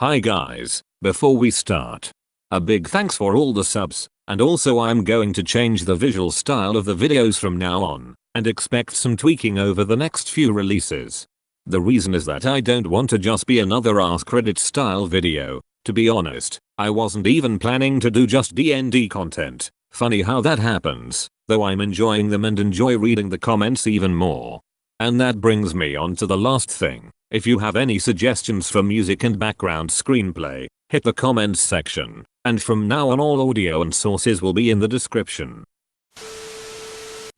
Hi guys, before we start, a big thanks for all the subs, and also I'm going to change the visual style of the videos from now on, and expect some tweaking over the next few releases. The reason is that I don't want to just be another AskReddit style video. To be honest, I wasn't even planning to do just DnD content. Funny how that happens, though I'm enjoying them and enjoy reading the comments even more. And that brings me on to the last thing. If you have any suggestions for music and background screenplay, hit the comments section, and from now on all audio and sources will be in the description.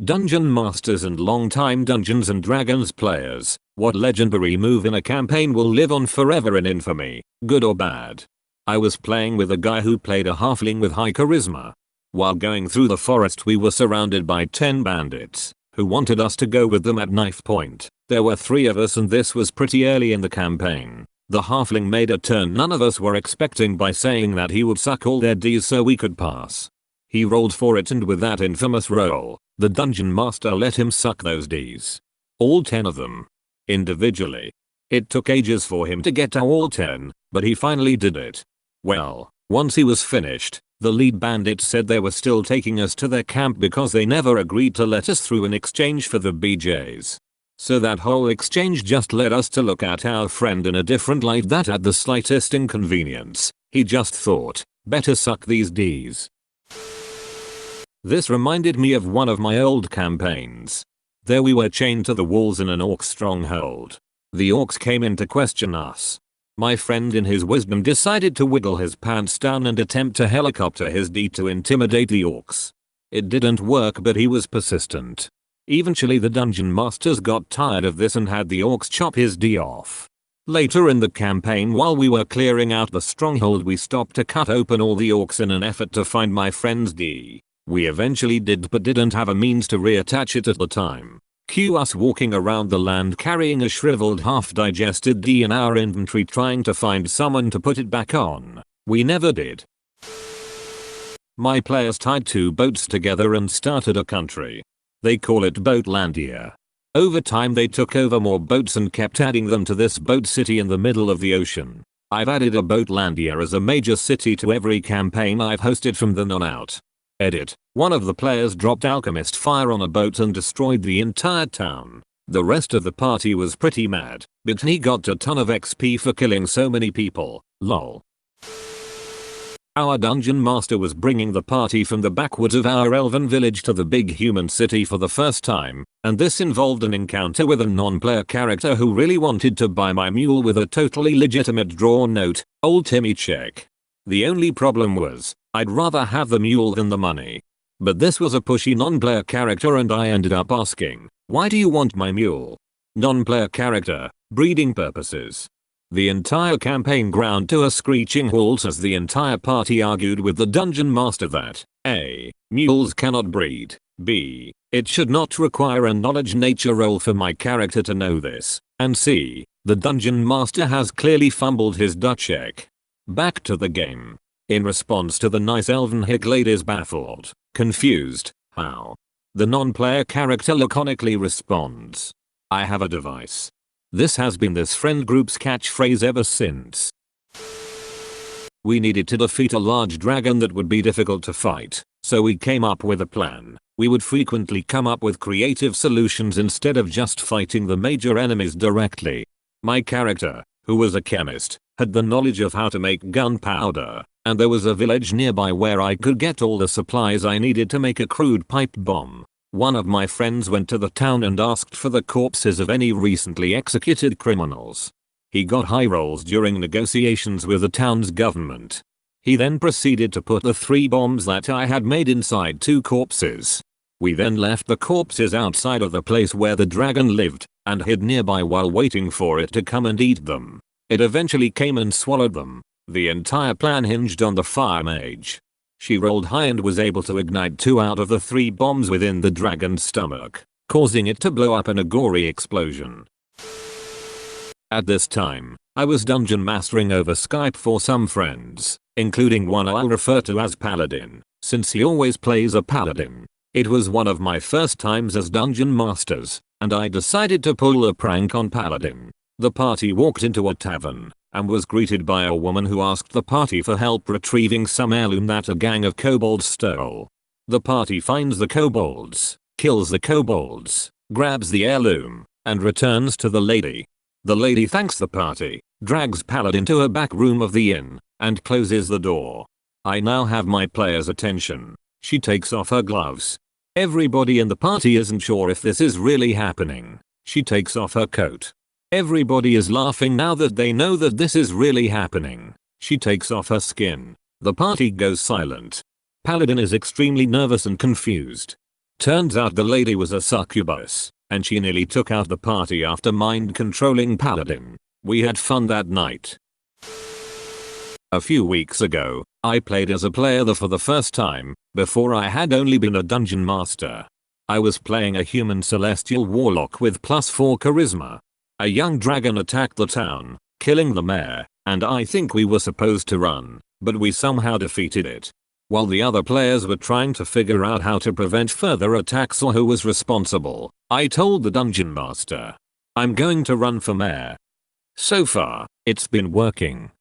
Dungeon Masters and long-time Dungeons & Dragons players, what legendary move in a campaign will live on forever in infamy, good or bad? I was playing with a guy who played a halfling with high charisma. While going through the forest we were surrounded by 10 bandits, who wanted us to go with them at knife point. There were 3 of us and this was pretty early in the campaign. The halfling made a turn none of us were expecting by saying that he would suck all their Ds so we could pass. He rolled for it and with that infamous roll, the dungeon master let him suck those Ds. All 10 of them. Individually. It took ages for him to get to all 10, but he finally did it. Well, once he was finished, the lead bandit said they were still taking us to their camp because they never agreed to let us through in exchange for the BJs. So that whole exchange just led us to look at our friend in a different light that at the slightest inconvenience, he just thought, better suck these Ds. This reminded me of one of my old campaigns. There we were chained to the walls in an orc stronghold. The orcs came in to question us. My friend in his wisdom decided to wiggle his pants down and attempt to helicopter his D to intimidate the orcs. It didn't work but he was persistent. Eventually the dungeon masters got tired of this and had the orcs chop his D off. Later in the campaign while we were clearing out the stronghold we stopped to cut open all the orcs in an effort to find my friend's D. We eventually did but didn't have a means to reattach it at the time. Cue us walking around the land carrying a shriveled half-digested D in our inventory trying to find someone to put it back on. We never did. My players tied 2 boats together and started a country. They call it Boatlandia. Over time they took over more boats and kept adding them to this boat city in the middle of the ocean. I've added a Boatlandia as a major city to every campaign I've hosted from then on out. Edit. One of the players dropped alchemist fire on a boat and destroyed the entire town. The rest of the party was pretty mad, but he got a ton of XP for killing so many people, lol. Our dungeon master was bringing the party from the backwoods of our elven village to the big human city for the first time, and this involved an encounter with a non-player character who really wanted to buy my mule with a totally legitimate drawn note, old Timmy check. The only problem was, I'd rather have the mule than the money. But this was a pushy non-player character and I ended up asking, why do you want my mule? Non-player character, breeding purposes. The entire campaign ground to a screeching halt as the entire party argued with the dungeon master that A. Mules cannot breed, B. It should not require a knowledge nature roll for my character to know this, and C. The dungeon master has clearly fumbled his Dutch check. Back to the game. In response to the nice elven hick ladies baffled, confused, how? The non-player character laconically responds, I have a device. This has been this friend group's catchphrase ever since. We needed to defeat a large dragon that would be difficult to fight, so we came up with a plan. We would frequently come up with creative solutions instead of just fighting the major enemies directly. My character, who was a chemist, had the knowledge of how to make gunpowder, and there was a village nearby where I could get all the supplies I needed to make a crude pipe bomb. One of my friends went to the town and asked for the corpses of any recently executed criminals. He got high rolls during negotiations with the town's government. He then proceeded to put the 3 bombs that I had made inside 2 corpses. We then left the corpses outside of the place where the dragon lived, and hid nearby while waiting for it to come and eat them. It eventually came and swallowed them. The entire plan hinged on the fire mage. She rolled high and was able to ignite 2 out of the 3 bombs within the dragon's stomach, causing it to blow up in a gory explosion. At this time, I was dungeon mastering over Skype for some friends, including one I'll refer to as Paladin, since he always plays a paladin. It was one of my first times as dungeon masters, and I decided to pull a prank on Paladin. The party walked into a tavern. and was greeted by a woman who asked the party for help retrieving some heirloom that a gang of kobolds stole. The party finds the kobolds, kills the kobolds, grabs the heirloom, and returns to the lady. The lady thanks the party, drags Paladin to a back room of the inn, and closes the door. I now have my players' attention. She takes off her gloves. Everybody in the party isn't sure if this is really happening. She takes off her coat. Everybody is laughing now that they know that this is really happening. She takes off her skin. The party goes silent. Paladin is extremely nervous and confused. Turns out the lady was a succubus, and she nearly took out the party after mind controlling Paladin. We had fun that night. A few weeks ago, I played as a player for the first time. Before I had only been a dungeon master. I was playing a human celestial warlock with +4 charisma. A young dragon attacked the town, killing the mayor, and I think we were supposed to run, but we somehow defeated it. While the other players were trying to figure out how to prevent further attacks or who was responsible, I told the dungeon master, I'm going to run for mayor. So far, it's been working.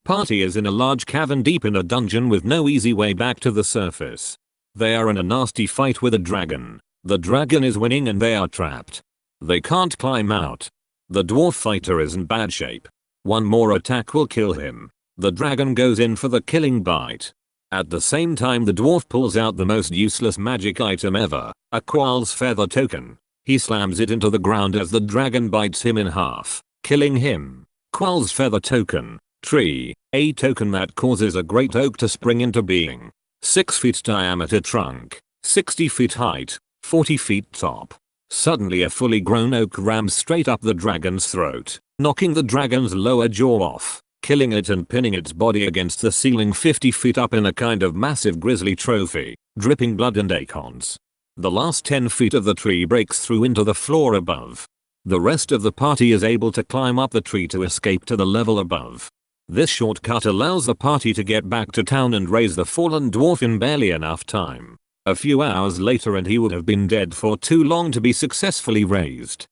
Party is in a large cavern deep in a dungeon with no easy way back to the surface. They are in a nasty fight with a dragon. The dragon is winning and they are trapped. They can't climb out. The dwarf fighter is in bad shape. One more attack will kill him. The dragon goes in for the killing bite. At the same time the dwarf pulls out the most useless magic item ever, a qual's feather token. He slams it into the ground as the dragon bites him in half, killing him. Qual's feather token. Tree, a token that causes a great oak to spring into being. 6 feet diameter trunk, 60 feet height, 40 feet top. Suddenly a fully grown oak rams straight up the dragon's throat, knocking the dragon's lower jaw off, killing it and pinning its body against the ceiling 50 feet up in a kind of massive grisly trophy, dripping blood and acorns. The last 10 feet of the tree breaks through into the floor above. The rest of the party is able to climb up the tree to escape to the level above. This shortcut allows the party to get back to town and raise the fallen dwarf in barely enough time. A few hours later and he would have been dead for too long to be successfully raised.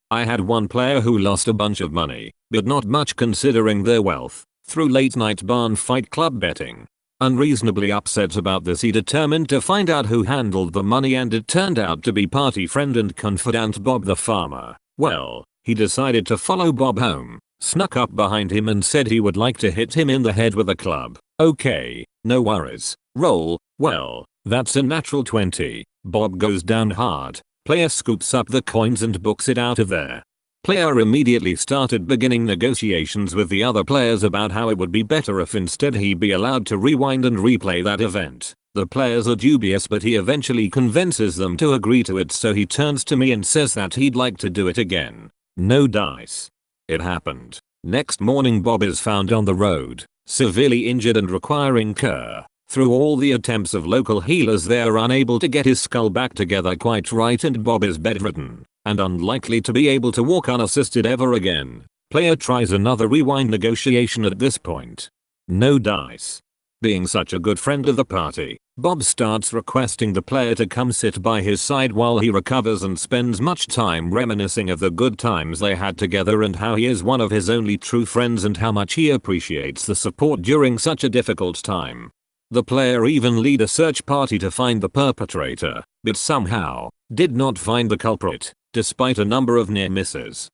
I had one player who lost a bunch of money, but not much considering their wealth, through late night barn fight club betting. Unreasonably upset about this, he determined to find out who handled the money, and it turned out to be party friend and confidant Bob the farmer. Well, he decided to follow Bob home, snuck up behind him and said he would like to hit him in the head with a club. Okay, no worries. Roll. Well, that's a natural 20. Bob goes down hard. Player scoops up the coins and books it out of there. Player immediately started beginning negotiations with the other players about how it would be better if instead he be allowed to rewind and replay that event. The players are dubious, but he eventually convinces them to agree to it, so he turns to me and says that he'd like to do it again. No dice. It happened. Next morning Bob is found on the road, severely injured and requiring care. Through all the attempts of local healers they are unable to get his skull back together quite right, and Bob is bedridden and unlikely to be able to walk unassisted ever again. Player tries another rewind negotiation at this point. No dice. Being such a good friend of the party, Bob starts requesting the player to come sit by his side while he recovers and spends much time reminiscing of the good times they had together and how he is one of his only true friends and how much he appreciates the support during such a difficult time. The player even lead a search party to find the perpetrator, but somehow did not find the culprit, despite a number of near misses.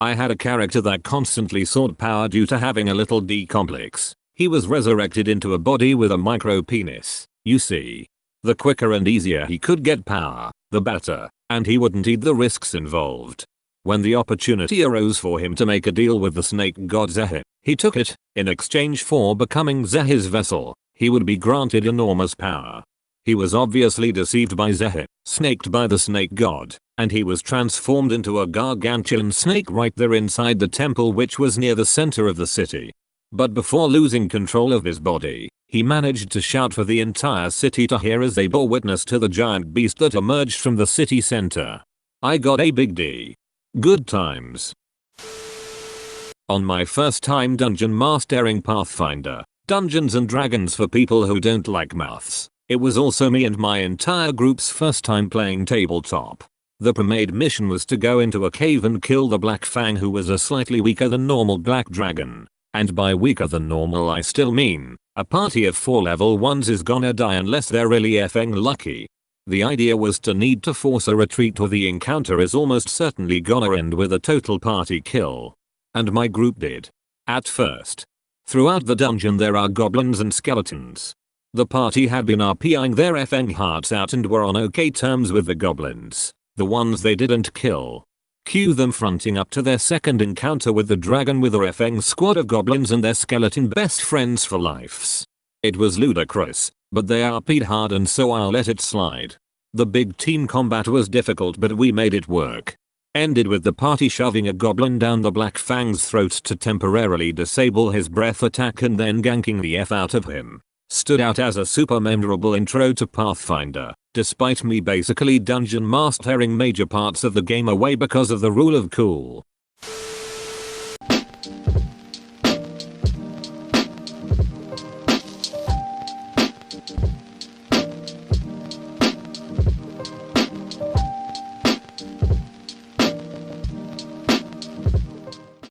I had a character that constantly sought power due to having a little D complex. He was resurrected into a body with a micro penis. You see, the quicker and easier he could get power, the better, and he wouldn't heed the risks involved. When the opportunity arose for him to make a deal with the snake god Zehe, he took it. In exchange for becoming Zehe's vessel, he would be granted enormous power. He was obviously deceived by Zehe, snaked by the snake god, and he was transformed into a gargantuan snake right there inside the temple, which was near the center of the city. But before losing control of his body, he managed to shout for the entire city to hear as they bore witness to the giant beast that emerged from the city center. I got a big D. Good times. On my first time dungeon mastering Pathfinder, Dungeons and Dragons for people who don't like maths, it was also me and my entire group's first time playing tabletop. The pre-made mission was to go into a cave and kill the blackfang, who was a slightly weaker than normal black dragon. And by weaker than normal I still mean, a party of 4 level 1s is gonna die unless they're really effing lucky. The idea was to need to force a retreat or the encounter is almost certainly gonna end with a total party kill. And my group did. At first. Throughout the dungeon there are goblins and skeletons. The party had been RPing their effing hearts out and were on okay terms with the goblins, the ones they didn't kill. Cue them fronting up to their second encounter with the dragon with a effing squad of goblins and their skeleton best friends for lives. It was ludicrous, but they RP'd hard and so I'll let it slide. The big team combat was difficult but we made it work. Ended with the party shoving a goblin down the blackfang's throat to temporarily disable his breath attack and then ganking the F out of him. Stood out as a super memorable intro to Pathfinder, despite me basically dungeon mastering major parts of the game away because of the rule of cool.